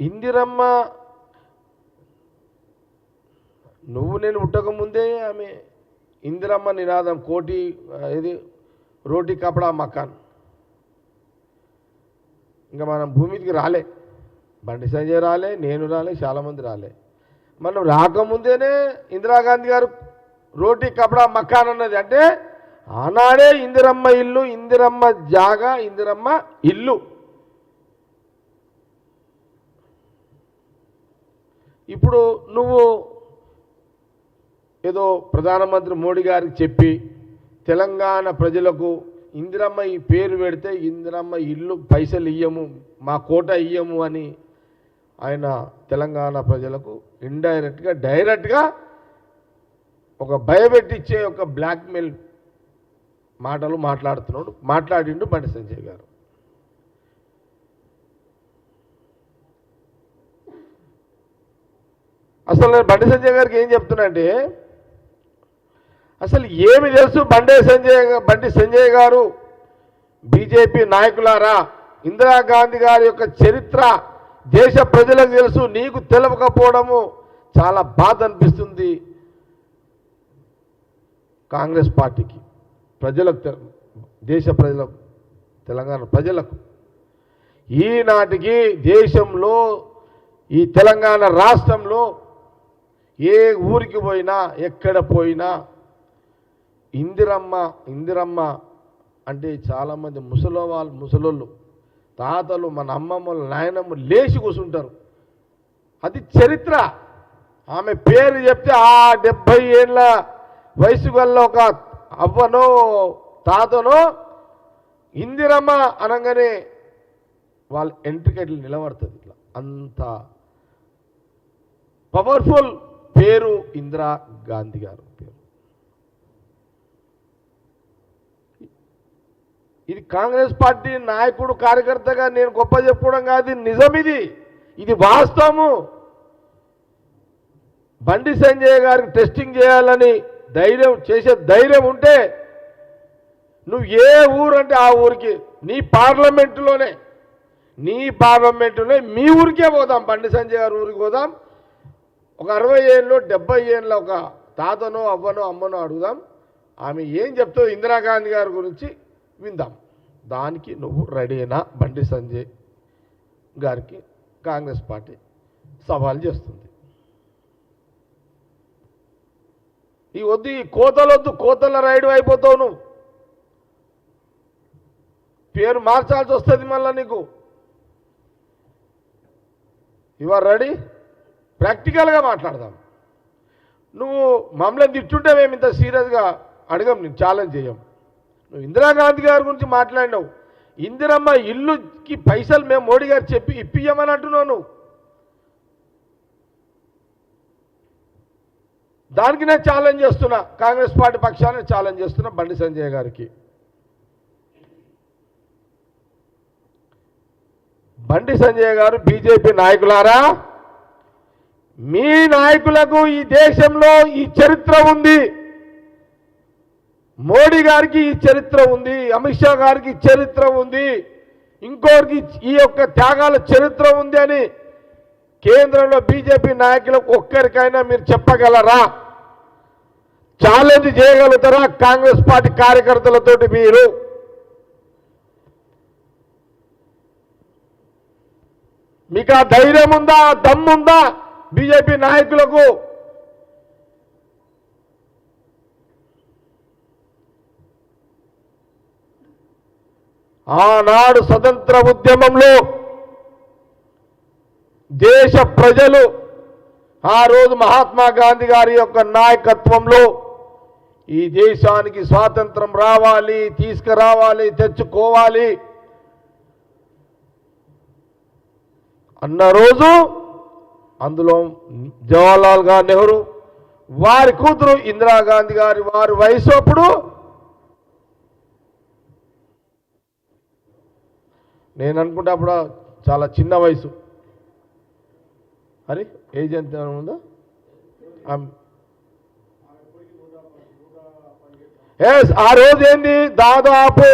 ఇందిరమ్మ నువ్వు నేను పుట్టకముందే ఆమె ఇందిరమ్మ నినాదం కోటి ఇది రోటీ కపడా మకాన్. ఇంకా మనం భూమికి రాలే, బండి సంజయ్ రాలే, నేను రాలే, చాలామంది రాలే. మనం రాకముందేనే ఇందిరాగాంధీ గారు రోటీ కపడా మకాన్ అన్నది. అంటే ఆనాడే ఇందిరమ్మ ఇల్లు, ఇందిరమ్మ జాగా, ఇందిరమ్మ ఇల్లు. ఇప్పుడు నువ్వు ఏదో ప్రధానమంత్రి మోడీ గారికి చెప్పి తెలంగాణ ప్రజలకు ఇందిరమ్మ ఈ పేరు పెడితే ఇందిరమ్మ ఇల్లు పైసలు ఇయ్యము, మా కోట ఇయ్యము అని ఆయన తెలంగాణ ప్రజలకు ఇండైరెక్ట్గా డైరెక్ట్గా ఒక భయపెట్టించే ఒక బ్లాక్మెయిల్ మాటలు మాట్లాడిండు బండి సంజయ్ గారు. అసలు నేను బండి సంజయ్ గారికి ఏం చెప్తున్నా అంటే, అసలు ఏమి తెలుసు బండి సంజయ్ గారు బీజేపీ నాయకులారా, ఇందిరాగాంధీ గారి యొక్క చరిత్ర దేశ ప్రజలకు తెలుసు, నీకు తెలవకపోవడము చాలా బాధ అనిపిస్తుంది. కాంగ్రెస్ పార్టీకి, ప్రజలకు, దేశ ప్రజలకు, తెలంగాణ ప్రజలకు ఈనాటికి దేశంలో ఈ తెలంగాణ రాష్ట్రంలో ఏ ఊరికి పోయినా ఎక్కడ పోయినా ఇందిరమ్మ అంటే చాలామంది ముసలోళ్ళు తాతలు మన అమ్మమ్మలు నాయనమ్మ లేచి కూర్చుంటారు. అది చరిత్ర. ఆమె పేరు చెప్తే ఆ 70 ఏళ్ళ వయసు వల్ల ఒక అవ్వనో తాతనో ఇందిరమ్మ అనగానే వాళ్ళ ఎంట్రికట్లు నిలబడుతుంది. ఇట్లా అంత పవర్ఫుల్ పేరు ఇందిరా గాంధీ గారు పేరు. ఇది కాంగ్రెస్ పార్టీ నాయకుడు కార్యకర్తగా నేను గొప్ప చెప్పుకోవడం కాదు, నిజం. ఇది వాస్తవము. బండి సంజయ్ గారికి టెస్టింగ్ చేయాలని చేసే ధైర్యం ఉంటే నువ్వు ఏ ఊరు అంటే ఆ ఊరికి, నీ పార్లమెంటులోనే మీ ఊరికే పోదాం, బండి సంజయ్ గారి ఊరికి పోదాం. ఒక 60 ఏళ్ళు 70 ఏళ్ళ ఒక తాతనో అవ్వనో అమ్మనో అడుగుదాం, ఆమె ఏం చెప్తావు ఇందిరాగాంధీ గారి గురించి విందాం. దానికి నువ్వు రెడీనా? బండి సంజయ్ గారికి కాంగ్రెస్ పార్టీ సవాల్ చేస్తుంది. ఈ కోతల రైడు అయిపోతావు నువ్వు. పేరు మార్చాల్సి వస్తుంది మళ్ళీ నీకు. You are ready? ప్రాక్టికల్గా మాట్లాడదాం. నువ్వు మమ్మల్ని తిట్టుంటే మేము ఇంత సీరియస్గా అడగం, నేను ఛాలెంజ్ చేయం. నువ్వు ఇందిరాగాంధీ గారి గురించి మాట్లాడినావు. ఇందిరమ్మ ఇల్లుకి పైసలు మేము మోడీ గారు చెప్పి ఇప్పియమని అంటున్నావు నువ్వు. దానికి నేను ఛాలెంజ్ చేస్తున్నా, కాంగ్రెస్ పార్టీ పక్షాన్ని ఛాలెంజ్ చేస్తున్నా బండి సంజయ్ గారికి. బండి సంజయ్ గారు, బీజేపీ నాయకులారా, మీ నాయకులకు ఈ దేశంలో ఈ చరిత్ర ఉంది. మోడీ గారికి ఈ చరిత్ర ఉంది, అమిత్ షా గారికి చరిత్ర ఉంది, ఇంకోరికి ఈ యొక్క త్యాగాల చరిత్ర ఉంది అని కేంద్రంలో బీజేపీ నాయకులకు ఒక్కరికైనా మీరు చెప్పగలరా? ఛాలెంజ్ చేయగలుగుతారా కాంగ్రెస్ పార్టీ కార్యకర్తలతోటి? మీరు మీకు ఆ ధైర్యం ఉందా, దమ్ముందా బీజేపీ నాయకులకు? ఆనాడు స్వతంత్ర ఉద్యమంలో దేశ ప్రజలు ఆ రోజు మహాత్మా గాంధీ గారి యొక్క నాయకత్వంలో ఈ దేశానికి స్వాతంత్రం రావాలి, తీసుకురావాలి, తెచ్చుకోవాలి అన్న రోజు అందులో జవహర్లాల్ నెహ్రూ వారి కూతురు ఇందిరాగాంధీ గారి వారి వయసు అప్పుడు నేను అనుకుంటే అప్పుడు చాలా చిన్న వయసు. అరే ఏజ్ ఎంత ఉందా? ఎస్, ఆ రోజు ఏంది దాదాపు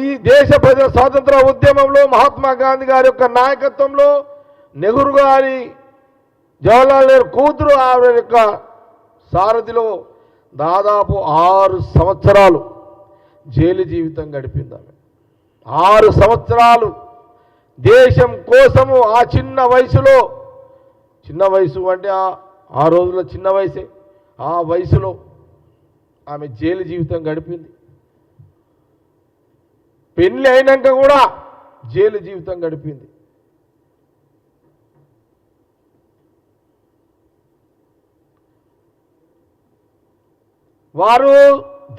ఈ దేశ ప్రజల స్వాతంత్ర ఉద్యమంలో మహాత్మా గాంధీ గారి యొక్క నాయకత్వంలో నెహ్రూ గారి జవహర్లాల్ నెహ్రూ కూతురు ఆవిడ యొక్క సారథిలో దాదాపు 6 సంవత్సరాలు జైలు జీవితం గడిపింది ఆమె. 6 సంవత్సరాలు దేశం కోసము ఆ చిన్న వయసులో, చిన్న వయసు అంటే ఆ రోజుల్లో చిన్న వయసే, ఆ వయసులో ఆమె జైలు జీవితం గడిపింది. పెళ్లి అయినాక కూడా జైలు జీవితం గడిపింది. వారు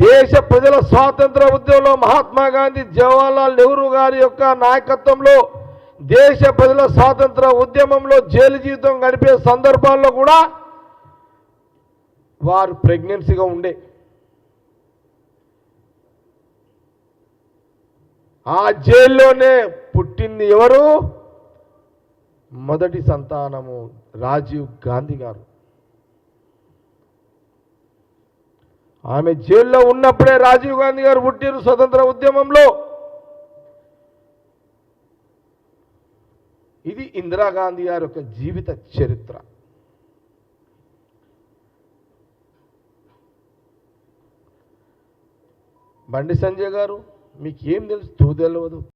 దేశ ప్రజల స్వాతంత్ర ఉద్యమంలో మహాత్మా గాంధీ జవహర్లాల్ నెహ్రూ గారి యొక్క నాయకత్వంలో దేశ ప్రజల స్వాతంత్ర ఉద్యమంలో జైలు జీవితం గడిపే సందర్భాల్లో కూడా వారు ప్రెగ్నెన్సీగా ఉండే. ఆ జైల్లోనే పుట్టింది ఎవరు? మొదటి సంతానము రాజీవ్ గాంధీ గారు. ఆమె జైల్లో ఉన్నప్పుడే రాజీవ్ గాంధీ గారు పుట్టారు స్వతంత్ర ఉద్యమంలో. ఇది ఇందిరాగాంధీ గారి యొక్క జీవిత చరిత్ర. బండి సంజయ్ గారు, మీకేం తెలుసు? తెలియదు.